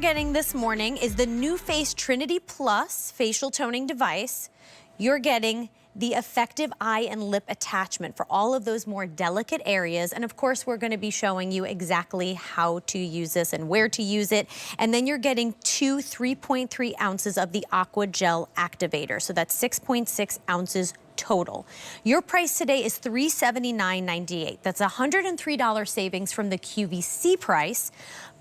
getting this morning is the NuFACE Trinity Plus facial toning device. You're getting the effective eye and lip attachment for all of those more delicate areas. And of course, we're gonna be showing you exactly how to use this and where to use it. And then you're getting two 3.3 ounces of the Aqua Gel Activator. So that's 6.6 ounces total. Your price today is $379.98. That's a $103 savings from the QVC price.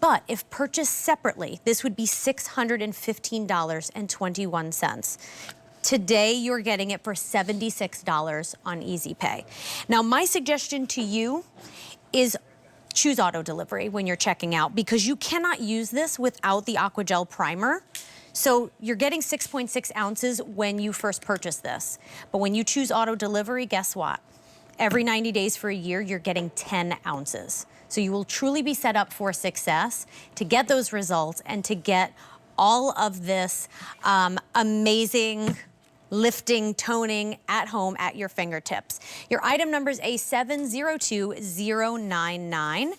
But if purchased separately, this would be $615.21. Today, you're getting it for $76 on Easy Pay. Now, my suggestion to you is choose auto delivery when you're checking out, because you cannot use this without the Aqua Gel Primer. So you're getting 6.6 ounces when you first purchase this. But when you choose auto delivery, guess what? Every 90 days for a year, you're getting 10 ounces. So you will truly be set up for success to get those results and to get all of this amazing lifting, toning at home at your fingertips. Your item number is A702099.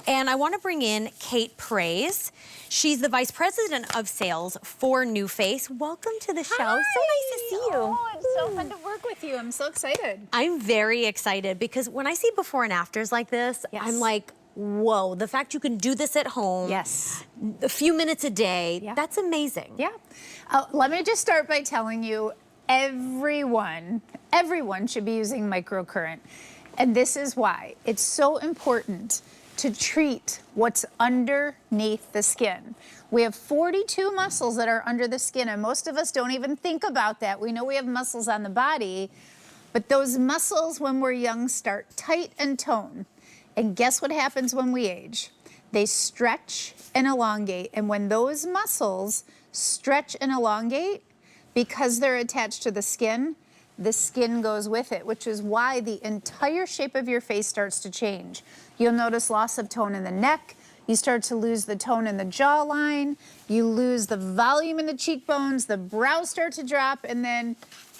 And I want to bring in Kate Praise. She's the Vice President of Sales for NuFACE. Welcome to the show. Hi. So nice to see you. Oh, it's so fun to work with you. I'm so excited. I'm very excited because when I see before and afters like this, Yes. I'm like, whoa, the fact you can do this at home, Yes. a few minutes a day, Yeah. that's amazing. Yeah. Let me just start by telling you, everyone should be using microcurrent. And this is why. It's so important to treat what's underneath the skin. We have 42 muscles that are under the skin, and most of us don't even think about that. We know we have muscles on the body, but those muscles when we're young start tight and tone. And guess what happens when we age? They stretch and elongate. And when those muscles stretch and elongate, because they're attached to the skin goes with it, which is why the entire shape of your face starts to change. You'll notice loss of tone in the neck. You start to lose the tone in the jawline. You lose the volume in the cheekbones. The brows start to drop. And then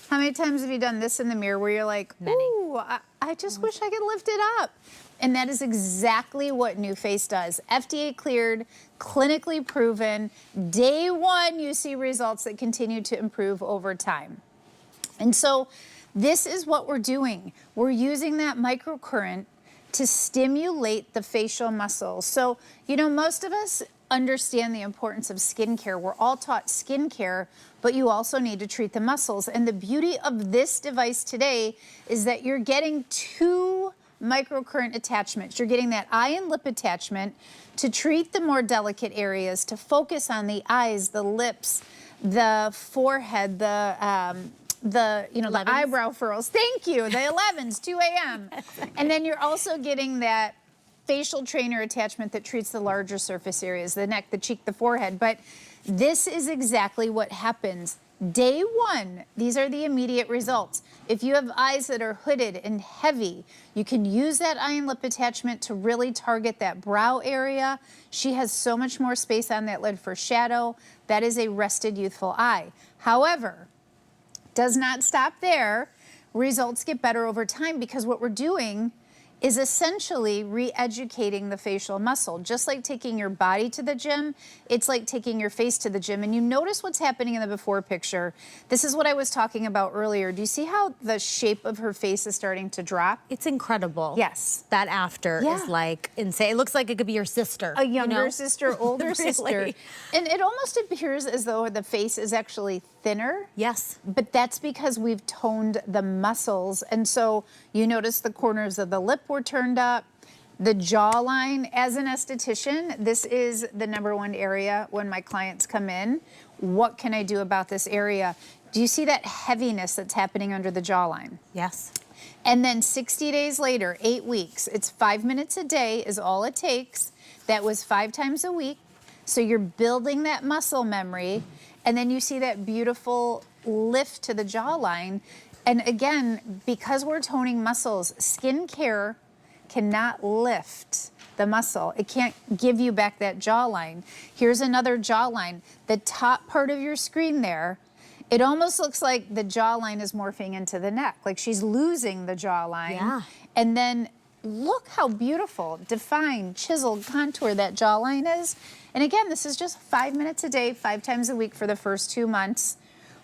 how many times have you done this in the mirror where you're like, ooh, I just wish I could lift it up? And that is exactly what NuFACE does. FDA-cleared, clinically proven. Day one, you see results that continue to improve over time. And so this is what we're doing. We're using that microcurrent to stimulate the facial muscles. So, you know, most of us understand the importance of skincare. We're all taught skincare, but you also need to treat the muscles. And the beauty of this device today is that you're getting two microcurrent attachments. You're getting that eye and lip attachment to treat the more delicate areas, to focus on the eyes, the lips, the forehead, the eyebrow furrows. Thank you, the 11s, 2 a.m. And then you're also getting that facial trainer attachment that treats the larger surface areas, the neck, the cheek, the forehead. But this is exactly what happens. Day one, these are the immediate results. If you have eyes that are hooded and heavy, you can use that eye and lip attachment to really target that brow area. She has so much more space on that lid for shadow. That is a rested, youthful eye. However, does not stop there. Results get better over time because what we're doing is essentially re-educating the facial muscle. Just like taking your body to the gym, it's like taking your face to the gym. And you notice what's happening in the before picture. This is what I was talking about earlier. Do you see how the shape of her face is starting to drop? It's incredible. Yes. That after is like insane. It looks like it could be your sister. A younger sister, older sister. And it almost appears as though the face is actually thinner. Yes. But that's because we've toned the muscles. And so you notice the corners of the lip were turned up. The jawline, as an esthetician, this is the #1 area when my clients come in. What can I do about this area? Do you see that heaviness that's happening under the jawline? Yes. And then 60 days later, 8 weeks, it's 5 minutes a day is all it takes. That was 5 times a week. So you're building that muscle memory. And then you see that beautiful lift to the jawline. And again, because we're toning muscles, skincare cannot lift the muscle. It can't give you back that jawline. Here's another jawline. The top part of your screen there, it almost looks like the jawline is morphing into the neck, like she's losing the jawline. Yeah. And then look how beautiful, defined, chiseled, contour that jawline is. And again, this is just 5 minutes a day, 5 times a week for the first 2 months.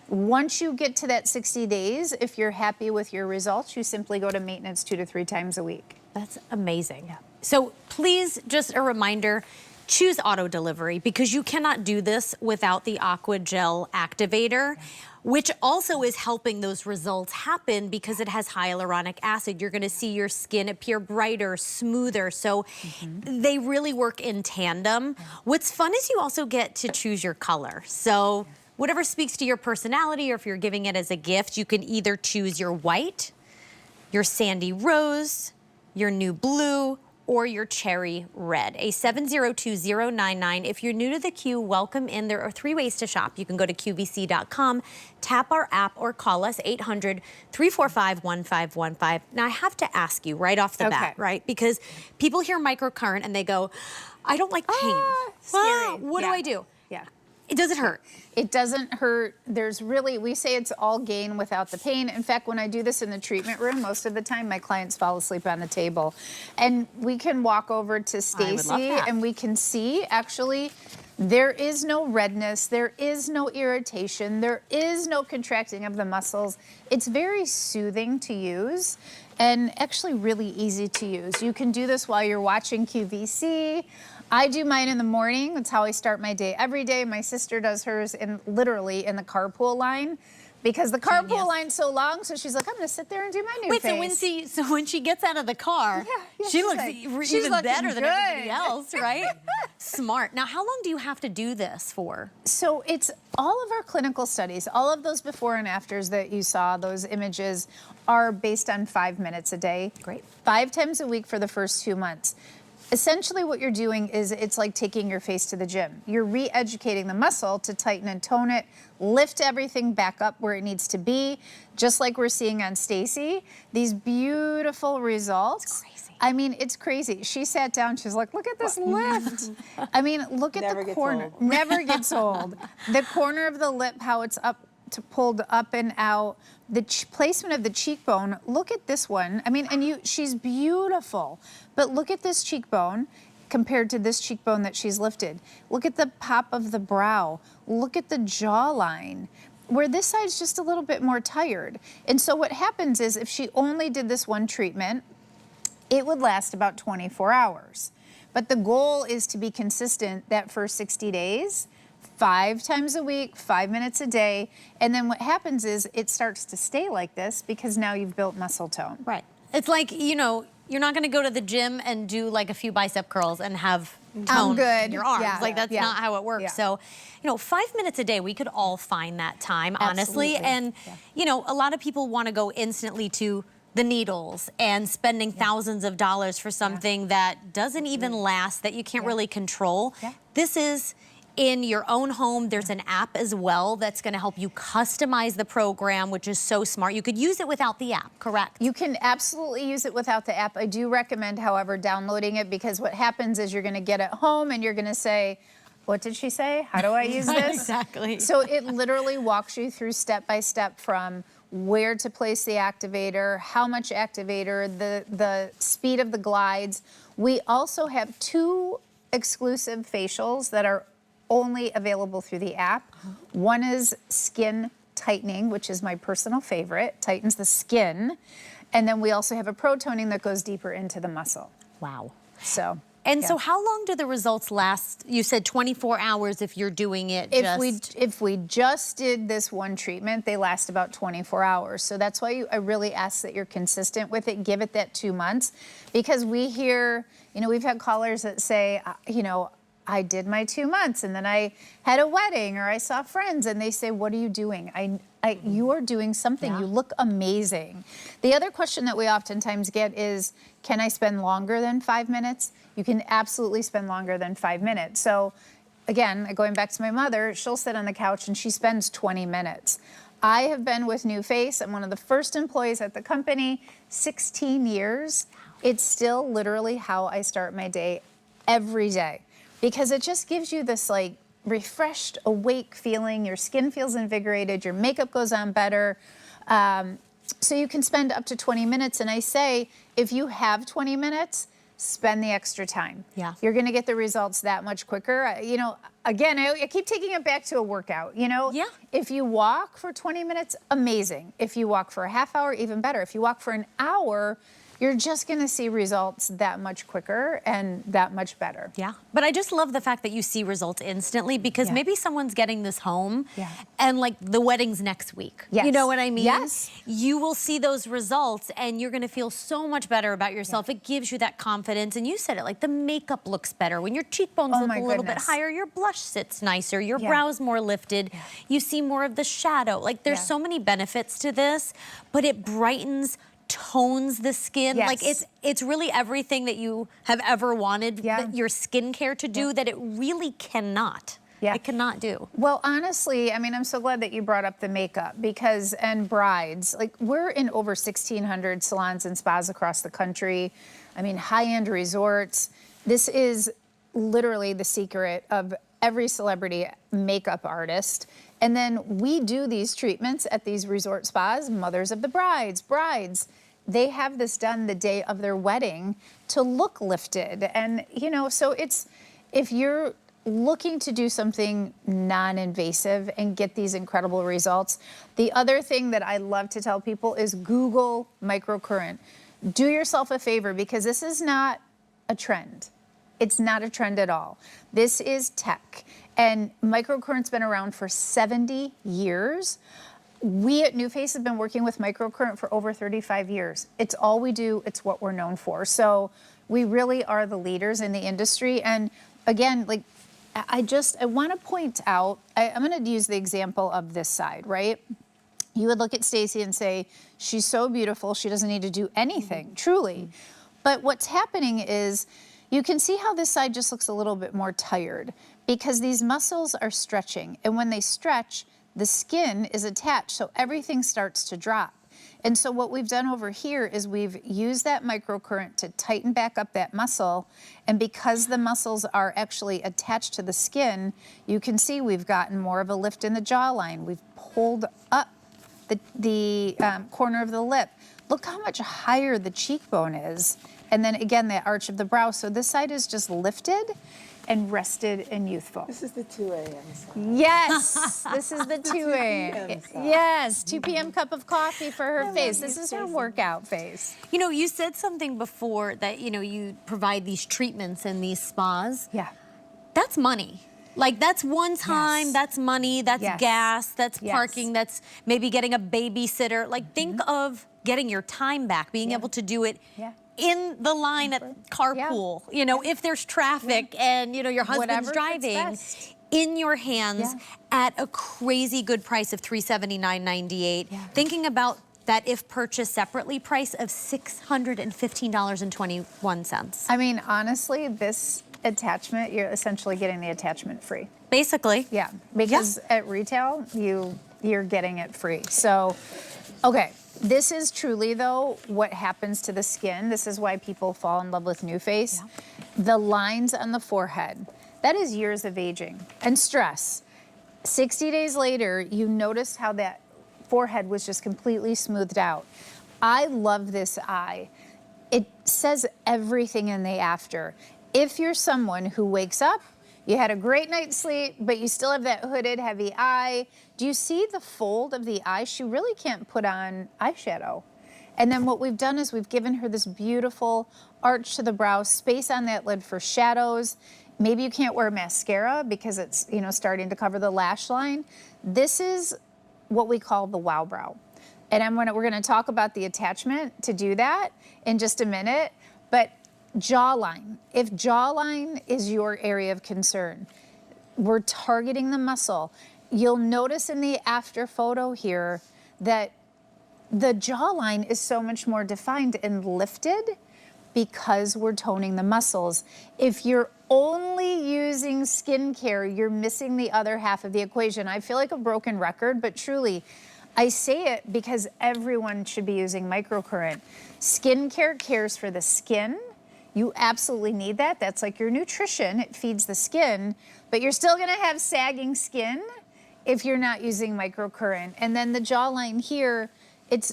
Once you get to that 60 days, if you're happy with your results, you simply go to maintenance 2 to 3 times a week. That's amazing. So please, just a reminder, choose auto delivery because you cannot do this without the Aqua Gel Activator, which also is helping those results happen because it has hyaluronic acid. You're gonna see your skin appear brighter, smoother. So they really work in tandem. What's fun is you also get to choose your color. So whatever speaks to your personality, or if you're giving it as a gift, you can either choose your white, your sandy rose, your new blue, or your cherry red. A 702-099. If you're new to the Q, welcome in. There are 3 ways to shop. You can go to QVC.com, tap our app, or call us 800-345-1515. Now I have to ask you right off the bat, right? Because people hear microcurrent and they go, I don't like pain. Scary. What do I do? Yeah. It doesn't hurt. It doesn't hurt. There's really, we say it's all gain without the pain. In fact, when I do this in the treatment room, most of the time my clients fall asleep on the table. And we can walk over to Stacy and we can see actually there is no redness, there is no irritation, there is no contracting of the muscles. It's very soothing to use and actually really easy to use. You can do this while you're watching QVC. I do mine in the morning. That's how I start my day every day. My sister does hers literally in the carpool line because the carpool line's so long. So she's like, I'm gonna sit there and do my NuFACE. Wait, so when she gets out of the car, she looks even better than everybody else, right? Smart. Now, how long do you have to do this for? So it's all of our clinical studies, all of those before and afters that you saw, those images are based on 5 minutes a day. Great. 5 times a week for the first 2 months. Essentially what you're doing is it's like taking your face to the gym. You're re-educating the muscle to tighten and tone it, lift everything back up where it needs to be, just like we're seeing on Stacy. These beautiful results. It's crazy. I mean, it's crazy. She sat down, she's like, look at this lift. I mean, look at the corner. Never gets old. The corner of the lip, how it's up to pulled up and out. The placement of the cheekbone, look at this one. I mean, and she's beautiful, but look at this cheekbone compared to this cheekbone that she's lifted. Look at the pop of the brow. Look at the jawline, where this side's just a little bit more tired. And so what happens is if she only did this one treatment, it would last about 24 hours. But the goal is to be consistent that first 60 days, 5 times a week, 5 minutes a day. And then what happens is it starts to stay like this because now you've built muscle tone. Right. It's like, you know, you're not going to go to the gym and do like a few bicep curls and have tone in your arms. Like that's not how it works. So, you know, 5 minutes a day, we could all find that time, honestly. And, you know, a lot of people want to go instantly to the needles and spending thousands of dollars for something that doesn't even last, that you can't really control. This is in your own home. There's an app as well that's going to help you customize the program, which is so smart. You could use it without the app, correct? You can absolutely use it without the app. I do recommend, however, downloading it because what happens is you're going to get it home and you're going to say, what did she say? How do I use this? Exactly. So it literally walks you through step by step from where to place the activator, how much activator, the speed of the glides. We also have 2 exclusive facials that are only available through the app. One is skin tightening, which is my personal favorite, tightens the skin. And then we also have a pro toning that goes deeper into the muscle. Wow. So. And so how long do the results last? You said 24 hours if you're doing it If we just did this one treatment, they last about 24 hours. So that's why I really ask that you're consistent with it. Give it that 2 months. Because we hear, you know, we've had callers that say, you know, I did my 2 months and then I had a wedding or I saw friends and they say, what are you doing? You are doing something. You look amazing. The other question that we oftentimes get is, can I spend longer than 5 minutes? You can absolutely spend longer than 5 minutes. So again, going back to my mother, she'll sit on the couch and she spends 20 minutes. I have been with NuFACE. I'm one of the first employees at the company, 16 years. It's still literally how I start my day every day because it just gives you this like refreshed, awake feeling. Your skin feels invigorated. Your makeup goes on better. So you can spend up to 20 minutes. And I say, if you have 20 minutes, spend the extra time. Yeah. You're gonna get the results that much quicker. You know, again, I keep taking it back to a workout, you know? Yeah. If you walk for 20 minutes, amazing. If you walk for a half hour, even better. If you walk for an hour, you're just gonna see results that much quicker and that much better. Yeah, but I just love the fact that you see results instantly, because maybe someone's getting this home and like the wedding's next week. Yes. You know what I mean? Yes. You will see those results and you're gonna feel so much better about yourself. It gives you that confidence, and you said it, like the makeup looks better. When your cheekbones look a little bit higher, your blush sits nicer, your brows more lifted, you see more of the shadow. Like there's so many benefits to this, but it brightens, tones the skin. Like it's really everything that you have ever wanted your skincare to do that it really cannot. It cannot do. Well, honestly, I mean, I'm so glad that you brought up the makeup, because, and brides, like we're in over 1,600 salons and spas across the country. I mean, high-end resorts. This is literally the secret of every celebrity makeup artist. And then we do these treatments at these resort spas, mothers of the brides. They have this done the day of their wedding to look lifted. And, you know, so it's, if you're looking to do something non-invasive and get these incredible results, the other thing that I love to tell people is Google microcurrent. Do yourself a favor, because this is not a trend. It's not a trend at all. This is tech. And microcurrent's been around for 70 years. We at NuFACE have been working with microcurrent for over 35 years. It's all we do. It's what we're known for. So we really are the leaders in the industry. And again, like, I want to point out, I'm going to use the example of this side, right? You would look at Stacy and say, she's so beautiful, she doesn't need to do anything, truly. But what's happening is, you can see how this side just looks a little bit more tired, because these muscles are stretching. And when they stretch, the skin is attached, so everything starts to drop. And so what we've done over here is we've used that microcurrent to tighten back up that muscle. And because the muscles are actually attached to the skin, you can see we've gotten more of a lift in the jawline. We've pulled up the corner of the lip. Look how much higher the cheekbone is. And then again, that arch of the brow. So this side is just lifted and rested and youthful. This is the 2 a.m. Yes, this is the 2 a.m. Yes, 2 p.m. cup of coffee for her face. This is her workout face. You know, you said something before that, you know, you provide these treatments in these spas. Yeah. That's money. Like, that's one time, that's money, that's gas, that's parking, that's maybe getting a babysitter. Like, think of getting your time back, being able to do it in the line at carpool, you know, if there's traffic and, you know, your husband's driving, in your hands at a crazy good price of $379.98. Thinking about that if purchased separately price of $615.21. I mean, honestly, this attachment, you're essentially getting the attachment free. Basically. Yeah, because at retail, you're getting it free. So, okay. This is truly, though, what happens to the skin. This is why people fall in love with NuFACE. The lines on the forehead, that is years of aging and stress. 60 days later, you notice how that forehead was just completely smoothed out. I love this eye. It says everything in the after. If you're someone who wakes up, you had a great night's sleep, but you still have that hooded, heavy eye. Do you see the fold of the eye? She really can't put on eyeshadow. And then what we've done is we've given her this beautiful arch to the brow, space on that lid for shadows. Maybe you can't wear mascara because it's, you know, starting to cover the lash line. This is what we call the wow brow. And we're going to talk about the attachment to do that in just a minute. But jawline, if jawline is your area of concern, we're targeting the muscle. You'll notice in the after photo here that the jawline is so much more defined and lifted because we're toning the muscles. If you're only using skincare, you're missing the other half of the equation. I feel like a broken record, but truly, I say it because everyone should be using microcurrent. Skincare cares for the skin. You absolutely need that. That's like your nutrition. It feeds the skin, but you're still gonna have sagging skin if you're not using microcurrent. And then the jawline here,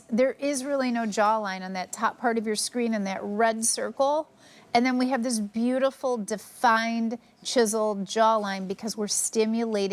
there is really no jawline on that top part of your screen in that red circle. And then we have this beautiful, defined, chiseled jawline because we're stimulating